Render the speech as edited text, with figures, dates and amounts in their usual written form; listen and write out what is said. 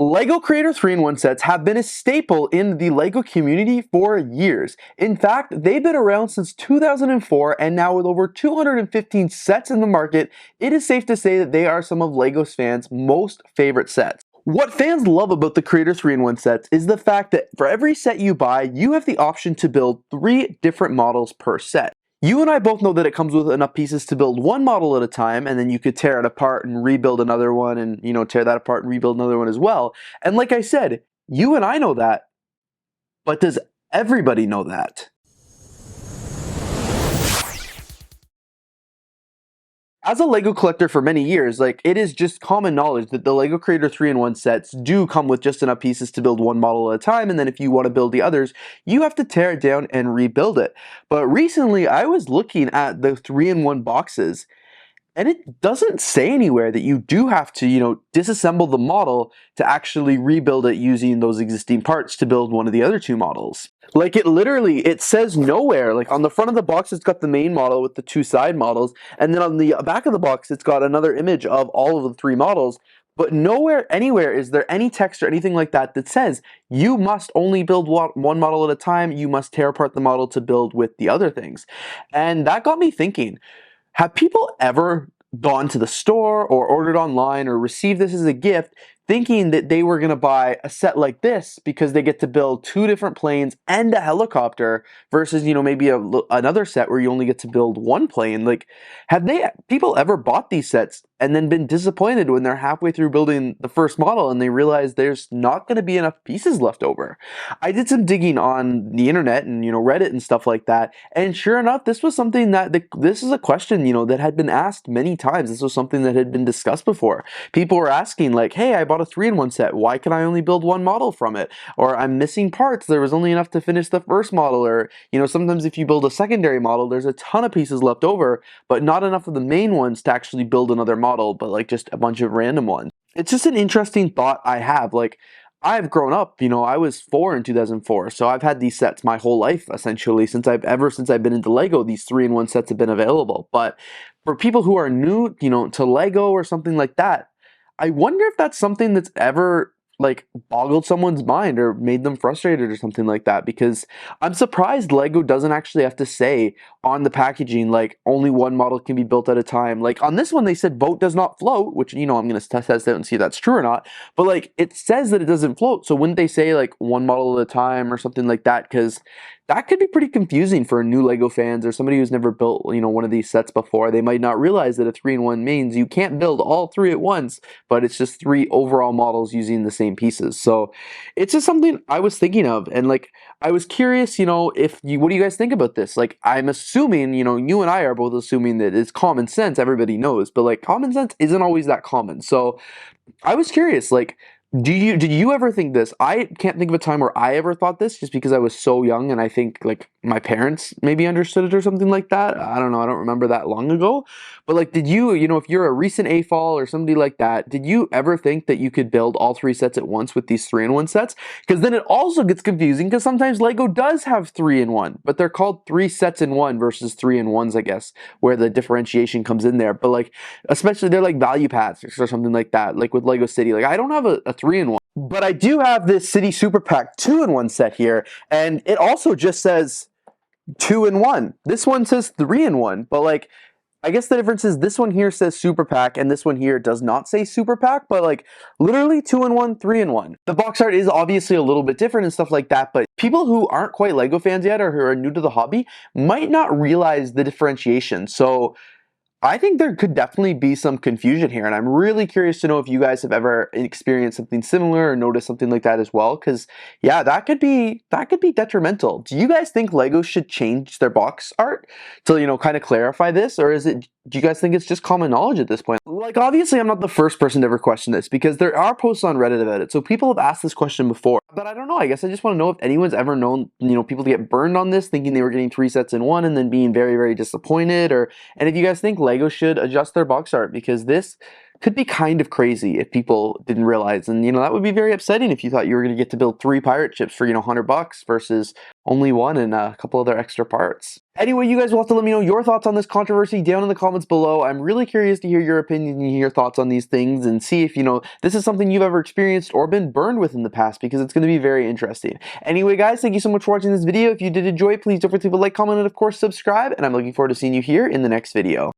LEGO Creator 3-in-1 sets have been a staple in the LEGO community for years. In fact, they've been around since 2004, and now with over 215 sets in the market, it is safe to say that they are some of LEGO's fans' most favorite sets. What fans love about the Creator 3-in-1 sets is the fact that for every set you buy, you have the option to build 3 different models per set. You and I both know that it comes with enough pieces to build one model at a time, and then you could tear it apart and rebuild another one, and tear that apart and rebuild another one as well. And like I said, you and I know that, but does everybody know that? As a LEGO collector for many years, it is just common knowledge that the LEGO Creator 3-in-1 sets do come with just enough pieces to build one model at a time, and then if you want to build the others, you have to tear it down and rebuild it. But recently, I was looking at the 3-in-1 boxes, and it doesn't say anywhere that you do have to, disassemble the model to actually rebuild it using those existing parts to build one of the other 2 models. It says nowhere. On the front of the box, it's got the main model with the 2 side models, and then on the back of the box, it's got another image of all of the 3 models, but nowhere, anywhere, is there any text or anything like that that says you must only build one model at a time, you must tear apart the model to build with the other things. And that got me thinking, have people ever gone to the store or ordered online or received this as a gift thinking that they were going to buy a set like this because they get to build 2 different planes and a helicopter versus, maybe another set where you only get to build 1 plane? Have people ever bought these sets and then been disappointed when they're halfway through building the first model and they realize there's not going to be enough pieces left over? I did some digging on the internet and, Reddit and stuff like that, and sure enough, this was something this is a question, that had been asked many times. This was something that had been discussed before. People were asking hey, I bought a 3-in-1 set, why can I only build 1 model from it? Or I'm missing parts, there was only enough to finish the first model. Or, sometimes if you build a secondary model, there's a ton of pieces left over, but not enough of the main ones to actually build another model, but just a bunch of random ones. It's just an interesting thought I have. I've grown up, I was 4 in 2004, so I've had these sets my whole life, essentially, since I've been into LEGO, these 3-in-1 sets have been available. But for people who are new, to LEGO or something like that, I wonder if that's something that's ever boggled someone's mind or made them frustrated or something like that, because I'm surprised LEGO doesn't actually have to say on the packaging only 1 model can be built at a time. On this one they said boat does not float, which I'm going to test out and see if that's true or not, but it says that it doesn't float, so wouldn't they say 1 model at a time or something like that? Because that could be pretty confusing for new LEGO fans or somebody who's never built one of these sets before. They might not realize that a 3-in-1 means you can't build all 3 at once, but it's just 3 overall models using the same pieces. So it's just something I was thinking of, and I was curious, what do you guys think about this? I'm assuming, you and I are both assuming that it's common sense, everybody knows, but common sense isn't always that common. So I was curious, did you ever think this? I can't think of a time where I ever thought this, just because I was so young, and I think my parents maybe understood it or something like that. I don't know, I don't remember that long ago. But did you, if you're a recent AFOL or somebody like that, did you ever think that you could build all 3 sets at once with these 3-in-1 sets? Because then it also gets confusing, because sometimes LEGO does have 3-in-1, but they're called 3 sets in 1 versus 3-in-1s, I guess, where the differentiation comes in there. But especially they're value packs or something like that, with LEGO City. I don't have a 3-in-1, but I do have this City Super Pack 2-in-1 set here, and it also just says 2-in-1. This one says 3-in-1, but I guess the difference is this one here says Super Pack and this one here does not say Super Pack, but literally 2-in-1, 3-in-1. The box art is obviously a little bit different and stuff like that, but people who aren't quite LEGO fans yet or who are new to the hobby might not realize the differentiation. So I think there could definitely be some confusion here, and I'm really curious to know if you guys have ever experienced something similar or noticed something like that as well, because yeah, that could be detrimental. Do you guys think LEGO should change their box art to, kind of clarify this, or do you guys think it's just common knowledge at this point? Obviously I'm not the first person to ever question this, because there are posts on Reddit about it, so people have asked this question before, but I don't know, I guess I just want to know if anyone's ever known, people to get burned on this, thinking they were getting 3 sets in 1 and then being very, very disappointed, and if you guys think LEGO should adjust their box art, because this could be kind of crazy if people didn't realize. And, that would be very upsetting if you thought you were going to get to build 3 pirate ships for, $100 versus only one and a couple other extra parts. Anyway, you guys will have to let me know your thoughts on this controversy down in the comments below. I'm really curious to hear your opinion and your thoughts on these things and see if, this is something you've ever experienced or been burned with in the past, because it's going to be very interesting. Anyway, guys, thank you so much for watching this video. If you did enjoy it, please don't forget to leave a like, comment, and of course subscribe, and I'm looking forward to seeing you here in the next video.